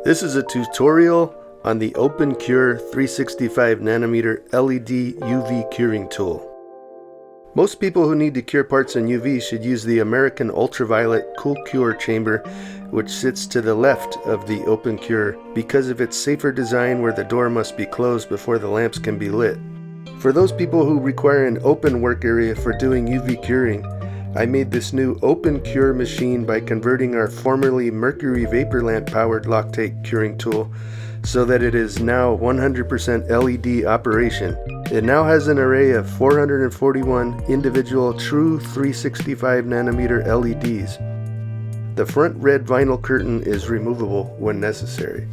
This is a tutorial on the OpenCure 365 nanometer LED UV curing tool. Most people who need to cure parts in UV should use the American ultraviolet cool cure chamber, which sits to the left of the OpenCure because of its safer design where the door must be closed before the lamps can be lit. For those people who require an open work area for doing UV curing, I made this new OpenCure machine by converting our formerly mercury vapor lamp powered Loctite curing tool so that it is now 100% LED operation. It now has an array of 441 individual true 365 nanometer LEDs. The front red vinyl curtain is removable when necessary.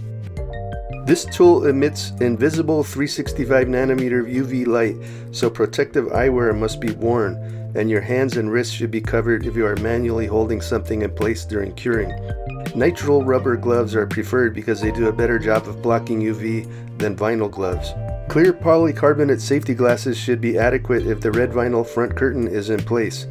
This tool emits invisible 365 nanometer UV light, so protective eyewear must be worn, and your hands and wrists should be covered if you are manually holding something in place during curing. Nitrile rubber gloves are preferred because they do a better job of blocking UV than vinyl gloves. Clear polycarbonate safety glasses should be adequate if the red vinyl front curtain is in place,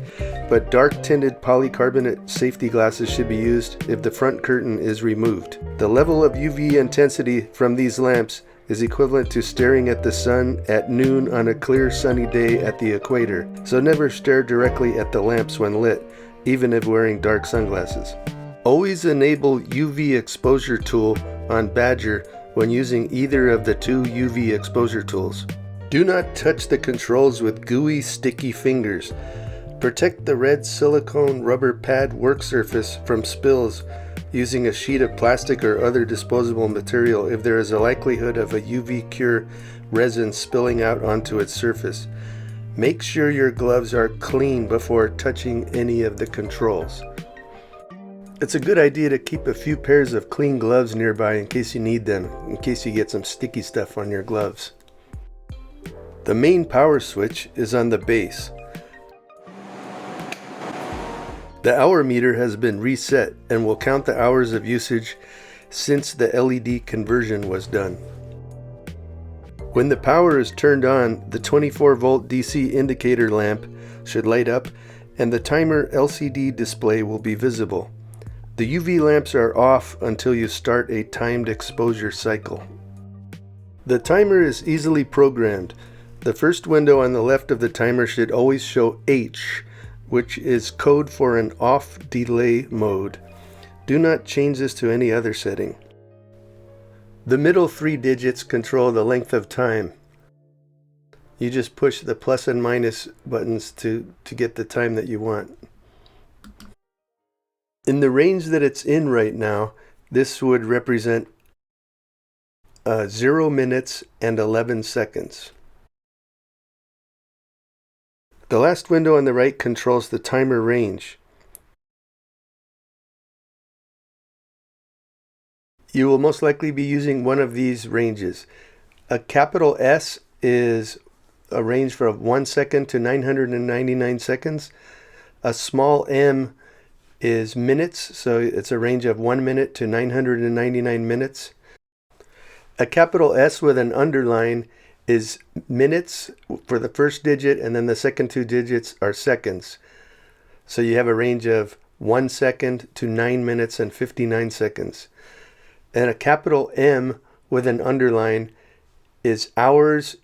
but dark tinted polycarbonate safety glasses should be used if the front curtain is removed. The level of UV intensity from these lamps is equivalent to staring at the sun at noon on a clear sunny day at the equator, so never stare directly at the lamps when lit, even if wearing dark sunglasses. Always enable UV exposure tool on Badger when using either of the two UV exposure tools. Do not touch the controls with gooey, sticky fingers. Protect the red silicone rubber pad work surface from spills using a sheet of plastic or other disposable material if there is a likelihood of a UV cure resin spilling out onto its surface. Make sure your gloves are clean before touching any of the controls. It's a good idea to keep a few pairs of clean gloves nearby in case you need them, in case you get some sticky stuff on your gloves. The main power switch is on the base. The hour meter has been reset and will count the hours of usage since the LED conversion was done. When the power is turned on, the 24-volt DC indicator lamp should light up and the timer LCD display will be visible. The UV lamps are off until you start a timed exposure cycle. The timer is easily programmed. The first window on the left of the timer should always show H, which is code for an off delay mode. Do not change this to any other setting. The middle 3 digits control the length of time. You just push the plus and minus buttons to get the time that you want. In the range that it's in right now, this would represent 0 minutes and 11 seconds. The last window on the right controls the timer range. You will most likely be using one of these ranges. A capital S is a range from 1 second to 999 seconds. A small m is minutes, so it's a range of 1 minute to 999 minutes. A capital S with an underline is minutes for the first digit, and then the second 2 digits are seconds. So you have a range of 1 second to 9 minutes and 59 seconds. And a capital M with an underline is hours,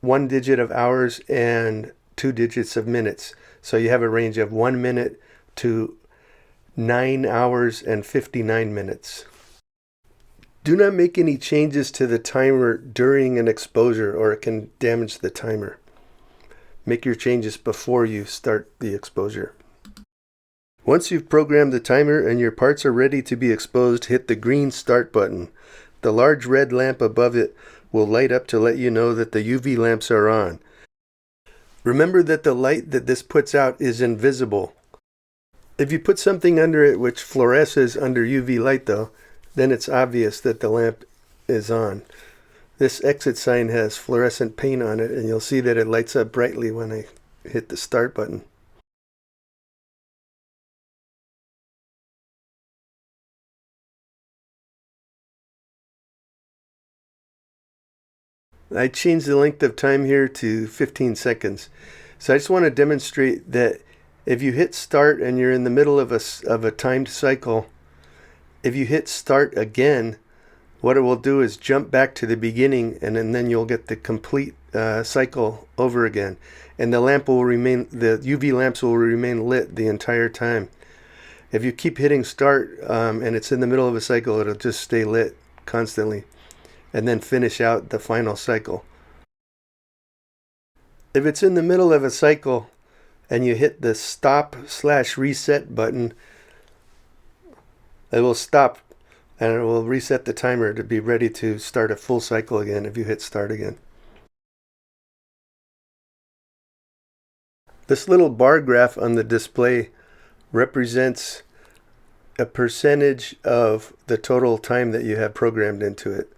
1 digit of hours and 2 digits of minutes. So you have a range of 1 minute to 9 hours and 59 minutes. Do not make any changes to the timer during an exposure or it can damage the timer. Make your changes before you start the exposure. Once you've programmed the timer and your parts are ready to be exposed, hit the green start button. The large red lamp above it will light up to let you know that the UV lamps are on. Remember that the light that this puts out is invisible. If you put something under it which fluoresces under UV light though, then it's obvious that the lamp is on. This exit sign has fluorescent paint on it and you'll see that it lights up brightly when I hit the start button. I changed the length of time here to 15 seconds. So I just want to demonstrate that if you hit start and you're in the middle of a timed cycle, if you hit start again, what it will do is jump back to the beginning, and then you'll get the complete cycle over again. And the UV lamps will remain lit the entire time. If you keep hitting start and it's in the middle of a cycle, it'll just stay lit constantly and then finish out the final cycle. If it's in the middle of a cycle and you hit the stop/reset button, it will stop and it will reset the timer to be ready to start a full cycle again if you hit start again. This little bar graph on the display represents a percentage of the total time that you have programmed into it.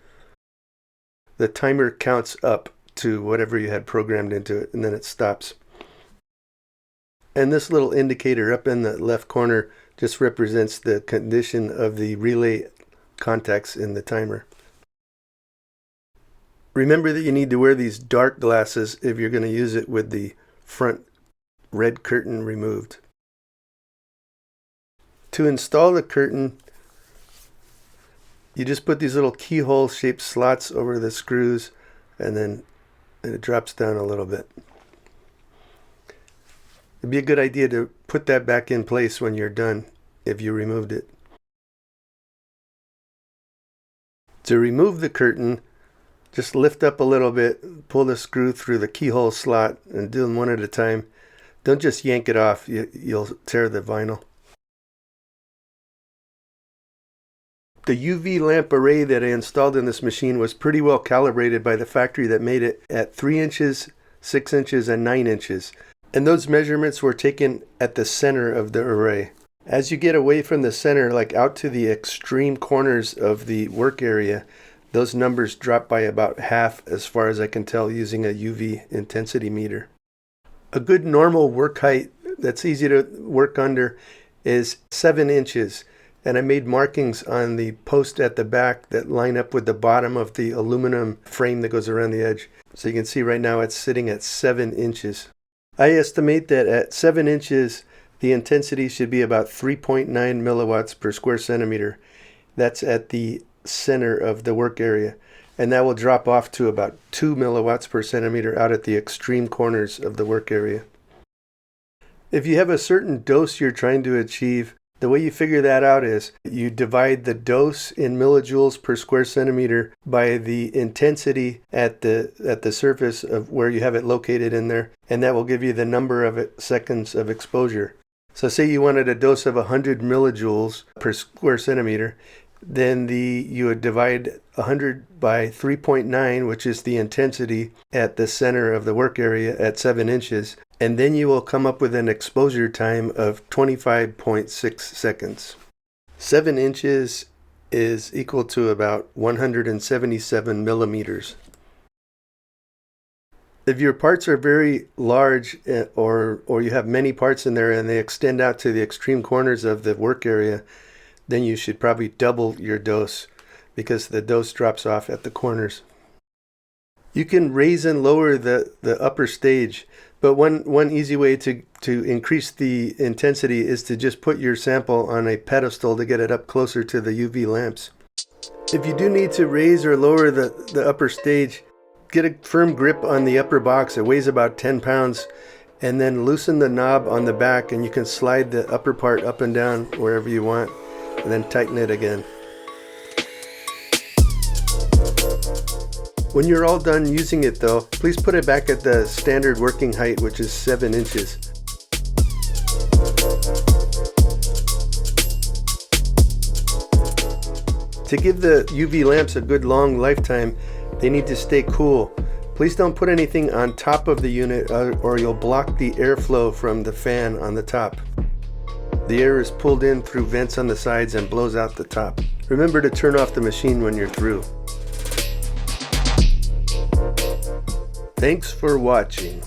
The timer counts up to whatever you had programmed into it, and then it stops. And this little indicator up in the left corner just represents the condition of the relay contacts in the timer. Remember that you need to wear these dark glasses if you're going to use it with the front red curtain removed. To install the curtain, you just put these little keyhole shaped slots over the screws, and then it drops down a little bit. It'd be a good idea to put that back in place when you're done if you removed it. To remove the curtain, just lift up a little bit, pull the screw through the keyhole slot, and do them one at a time. Don't just yank it off, you'll tear the vinyl. The UV lamp array that I installed in this machine was pretty well calibrated by the factory that made it at 3 inches, 6 inches, and 9 inches. And those measurements were taken at the center of the array. As you get away from the center, like out to the extreme corners of the work area, those numbers drop by about half as far as I can tell using a UV intensity meter. A good normal work height that's easy to work under is 7 inches. And I made markings on the post at the back that line up with the bottom of the aluminum frame that goes around the edge. So you can see right now it's sitting at 7 inches. I estimate that at 7 inches, the intensity should be about 3.9 milliwatts per square centimeter. That's at the center of the work area. And that will drop off to about 2 milliwatts per centimeter out at the extreme corners of the work area. If you have a certain dose you're trying to achieve, the way you figure that out is you divide the dose in millijoules per square centimeter by the intensity at the surface of where you have it located in there, and that will give you the number of seconds of exposure. So say you wanted a dose of 100 millijoules per square centimeter, then you would divide 100 by 3.9, which is the intensity at the center of the work area at 7 inches, and then you will come up with an exposure time of 25.6 seconds. 7 inches is equal to about 177 millimeters. If your parts are very large or you have many parts in there and they extend out to the extreme corners of the work area, then you should probably double your dose because the dose drops off at the corners. You can raise and lower the upper stage, but one easy way to increase the intensity is to just put your sample on a pedestal to get it up closer to the UV lamps. If you do need to raise or lower the upper stage, get a firm grip on the upper box. It weighs about 10 pounds, and then loosen the knob on the back, and you can slide the upper part up and down wherever you want, and then tighten it again. When you're all done using it though, please put it back at the standard working height, which is 7 inches. To give the UV lamps a good long lifetime, they need to stay cool. Please don't put anything on top of the unit or you'll block the airflow from the fan on the top. The air is pulled in through vents on the sides and blows out the top. Remember to turn off the machine when you're through. Thanks for watching.